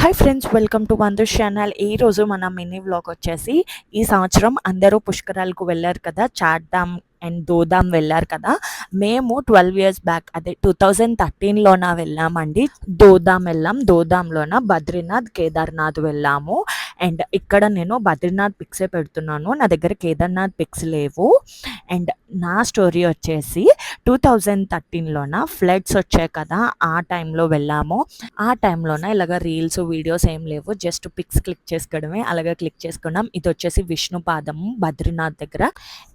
Hi friends, welcome to వందు channel. ఈరోజు మన మినీ వ్లాగ్ వచ్చేసి, ఈ సంవత్సరం అందరూ పుష్కరాలకు వెళ్ళారు కదా, చార్ధామ్ అండ్ దోధామ్ వెళ్ళారు కదా. మేము 12 ఇయర్స్ బ్యాక్, అదే 2013లోన వెళ్ళామండి. దోధామ్ వెళ్ళాం. దోధాంలోన బద్రీనాథ్, కేదార్నాథ్ వెళ్ళాము. అండ్ ఇక్కడ నేను బద్రీనాథ్ పిక్సే పెడుతున్నాను, నా దగ్గర కేదార్నాథ్ పిక్స్ లేవు. అండ్ నా స్టోరీ వచ్చేసి 2013లోన ఫ్లడ్స్ వచ్చాయి కదా, ఆ టైంలో వెళ్ళాము. ఆ టైంలోన ఇలాగ రీల్స్ వీడియోస్ ఏం లేవు, జస్ట్ పిక్స్ క్లిక్ చేసుకోవడమే. అలాగే క్లిక్ చేసుకున్నాం. ఇది వచ్చేసి విష్ణుపాదము బద్రీనాథ్ దగ్గర.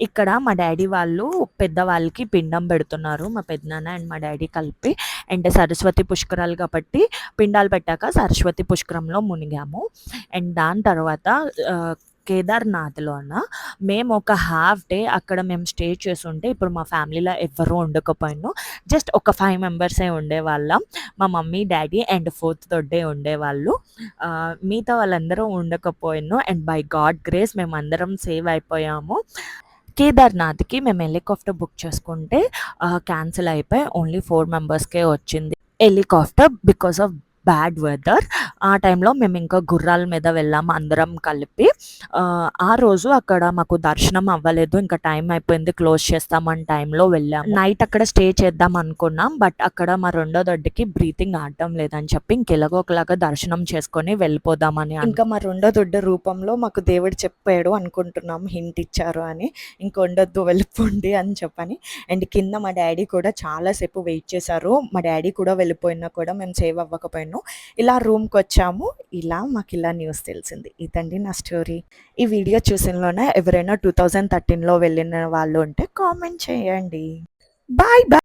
ఇక్కడ మా డాడీ వాళ్ళు పెద్దవాళ్ళకి పిండం పెడుతున్నారు, మా పెద్దనాన్న అండ్ మా డాడీ కలిపి. అండ్ సరస్వతి పుష్కరాలు కాబట్టి పిండాలు పెట్టాక సరస్వతి పుష్కరంలో మునిగాము. అండ్ దాని తర్వాత కేదార్నాథ్లోన మేము ఒక హాఫ్ డే అక్కడ మేము స్టే చేస్తుంటే, ఇప్పుడు మా ఫ్యామిలీలో ఎవ్వరూ ఉండకపోయినా, జస్ట్ ఒక 5 మెంబర్సే ఉండేవాళ్ళం. మా మమ్మీ డాడీ అండ్ ఫోర్త్ తోడే ఉండేవాళ్ళు. మిగతా వాళ్ళందరూ ఉండకపోయినా, అండ్ బై గాడ్ గ్రేస్ మేమందరం సేవ్ అయిపోయాము. కేదార్నాథ్కి మేము హెలికాప్టర్ బుక్ చేసుకుంటే క్యాన్సిల్ అయిపోయి ఓన్లీ 4 మెంబర్స్కే వచ్చింది helicopter, because of bad weather. ఆ టైంలో మేము ఇంకా గుర్రాల మీద వెళ్ళాము అందరం కలిపి. ఆ రోజు అక్కడ మాకు దర్శనం అవ్వలేదు, ఇంకా టైం అయిపోయింది, క్లోజ్ చేస్తామని టైంలో వెళ్ళాము. నైట్ అక్కడ స్టే చేద్దాం అనుకున్నాం, బట్ అక్కడ మా రెండో దొడ్డికి బ్రీతింగ్ ఆడటం లేదని చెప్పి ఇంకెలాగో ఒకలాగా దర్శనం చేసుకొని వెళ్ళిపోదామని. ఇంకా మా రెండో దొడ్డ రూపంలో మాకు దేవుడు చెప్పాడు అనుకుంటున్నాం, హింట్ ఇచ్చారు అని, ఇంకొండొద్దు వెళ్ళిపోండి అని చెప్పని. అండ్ కింద మా డాడీ కూడా చాలాసేపు వెయిట్ చేశారు. మా డాడీ కూడా వెళ్ళిపోయినా కూడా మేము సేవ్ అవ్వకపోయినా ఇలా రూమ్కి వచ్చాము. ఇలా మాకు ఇలా న్యూస్ తెలిసింది. ఇదండి నా స్టోరీ. ఈ వీడియో చూసినలోనే ఎవరైనా 2013లో వెళ్ళిన వాళ్ళు ఉంటే కామెంట్ చేయండి. Bye bye.